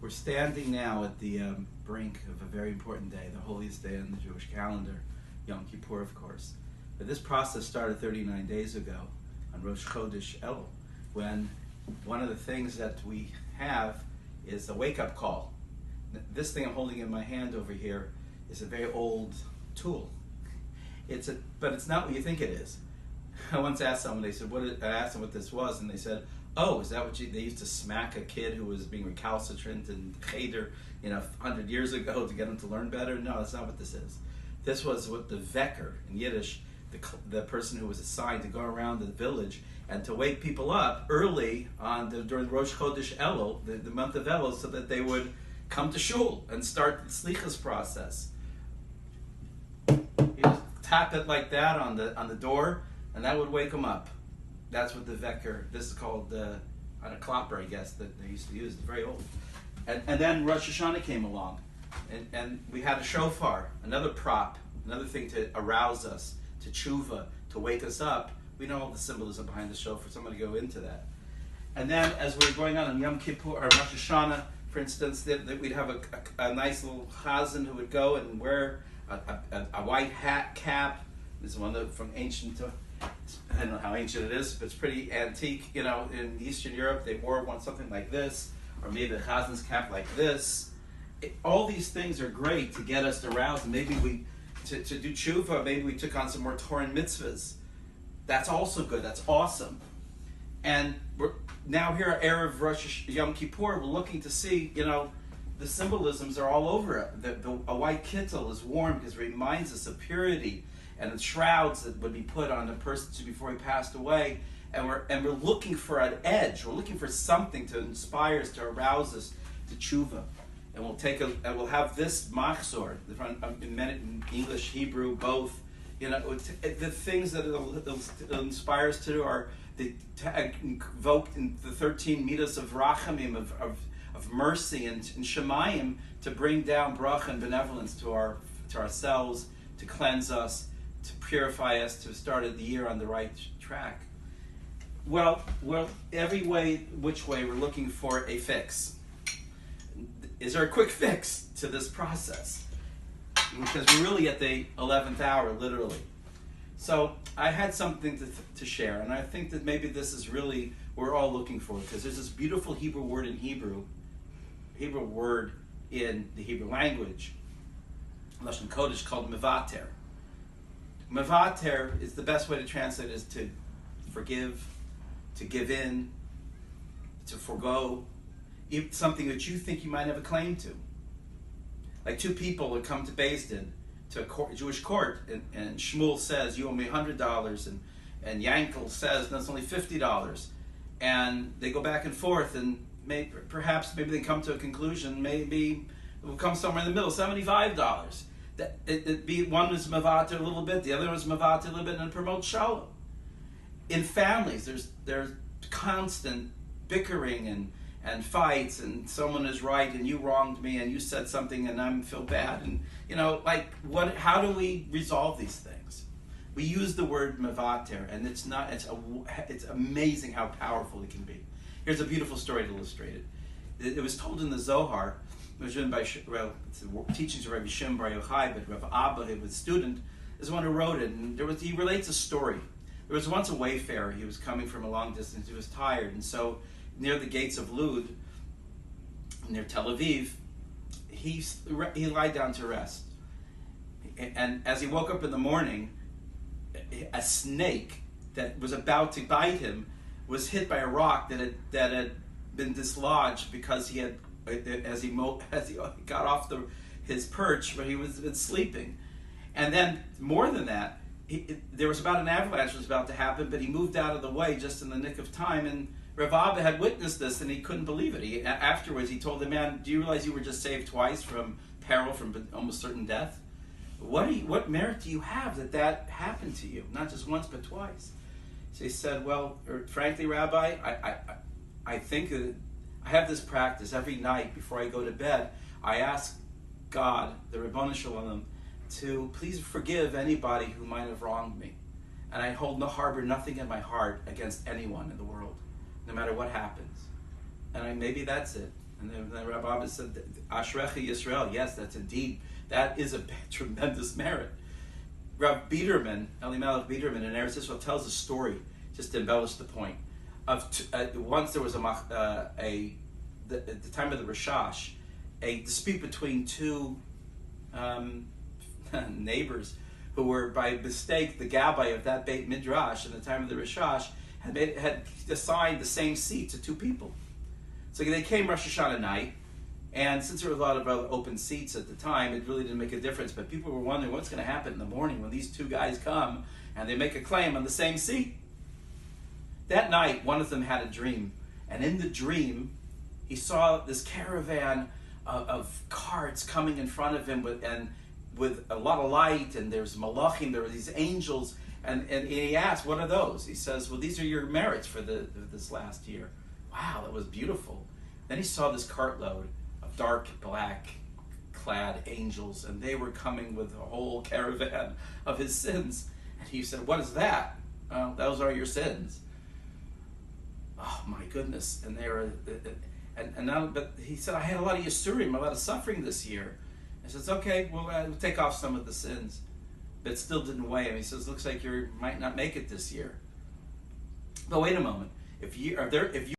We're standing now at the brink of a very important day, the holiest day in the Jewish calendar, Yom Kippur, of course. But this process started 39 days ago on Rosh Chodesh Elul, when one of the things that we have is a wake-up call. This thing I'm holding in my hand over here is a very old tool. But it's not what you think it is. I once asked someone, I asked them what this was, and they said, oh, is that what they used to smack a kid who was being recalcitrant in Cheder, 100 years ago to get him to learn better? No, that's not what this is. This was what the Veker, in Yiddish, the person who was assigned to go around the village and to wake people up early during Rosh Chodesh Elul, the month of Elul, so that they would come to shul and start the slichas process. You just tap it like that on the door, and that would wake them up. That's what the Veker, this is called on a klopper, I guess, that they used to use. It's very old. And then Rosh Hashanah came along, and we had a shofar, another prop, another thing to arouse us, to Teshuva, to wake us up. We know all the symbolism behind the shofar, so I'm going to go into that. And then as we were going on Yom Kippur, or Rosh Hashanah, for instance, that we'd have a nice little chazan who would go and wear a white hat, cap. This is one from ancient, I don't know how ancient it is, but it's pretty antique. In Eastern Europe, they wore something like this, or maybe a chazan's cap like this. All these things are great to get us aroused. And maybe to do tshuva, maybe we took on some more Torah and mitzvahs. That's also good. That's awesome. And we're now here at Erev Rosh Yom Kippur, we're looking to see, the symbolisms are all over it. A white kittel is worn because it reminds us of purity, and the shrouds that would be put on the person before he passed away. And we're looking for an edge. We're looking for something to inspire us, to arouse us to tshuva. And we'll have this machzor in English, Hebrew, both. The things that it'll inspire us to do are to invoke in the 13 midas of rachamim, of mercy and shemayim, to bring down bracha and benevolence to ourselves, to cleanse us, to purify us, to start the year on the right track. Well, every which way, we're looking for a fix. Is there a quick fix to this process? Because we're really at the 11th hour, literally. So I had something to share, and I think that maybe this is really what we're all looking for, because there's this beautiful Hebrew word in the Hebrew language, Lashon Kodesh, called mevater. Mevater is the best way to translate it, is to forgive, to give in, to forego, something that you think you might have a claim to. Like two people would come to Beis Din, to a Jewish court, and Shmuel says, you owe me $100, and Yankel says, no, it's only $50. And they go back and forth, and perhaps they come to a conclusion, maybe it will come somewhere in the middle, $75. One was mevater a little bit, the other was mevater a little bit, and promote shalom. In families, there's constant bickering and fights, and someone is right and you wronged me and you said something and I feel bad, and how do we resolve these things? We use the word mevater, and it's amazing how powerful it can be. Here's a beautiful story to illustrate it. It was told in the Zohar. It was written by it's the teachings of Rabbi Shimon Bar Yochai, but Rabbi Abba, who was a student, is the one who wrote it, and he relates a story. There was once a wayfarer. He was coming from a long distance. He was tired, and so near the gates of Lud, near Tel Aviv, he lied down to rest. And as he woke up in the morning, a snake that was about to bite him was hit by a rock that had been dislodged because he had, as he got off his perch where he was sleeping. And then more than that, there was about an avalanche was about to happen, but he moved out of the way just in the nick of time, and Rav Abba had witnessed this, and he couldn't believe it. Afterwards, he told the man, do you realize you were just saved twice from peril, from almost certain death? What merit do you have that happened to you? Not just once, but twice. So he said, well, frankly, Rabbi, I think that I have this practice every night before I go to bed. I ask God, the Ribono Shel Olam, to please forgive anybody who might have wronged me. And I harbor nothing in my heart against anyone in the world, no matter what happens. And maybe that's it. And then Rabbi Abba said, Ashrecha Yisrael. Yes, that is a tremendous merit. Rav Biederman, Elimelech Biederman in Eretz Yisrael tells a story, just to embellish the point, of once there was at the time of the Rashash, a dispute between two neighbors who were by mistake the Gabbai of that Beit Midrash in the time of the Rashash had assigned the same seat to two people. So they came Rosh Hashanah night, and since there were a lot of open seats at the time, it really didn't make a difference. But people were wondering what's going to happen in the morning when these two guys come and they make a claim on the same seat. That night, one of them had a dream, and in the dream, he saw this caravan of carts coming in front of him with a lot of light, and there's malachim, there were these angels, and he asked, what are those? He says, well, these are your merits for this last year. Wow, that was beautiful. Then he saw this cartload of dark black clad angels, and they were coming with a whole caravan of his sins. And he said, what is that? Oh, those are your sins. Oh my goodness. And they were, and now, but he said, I had a lot of yisurim, a lot of suffering this year. He says, okay, we'll take off some of the sins. But it still didn't weigh him. He says, looks like you might not make it this year. But wait a moment. If you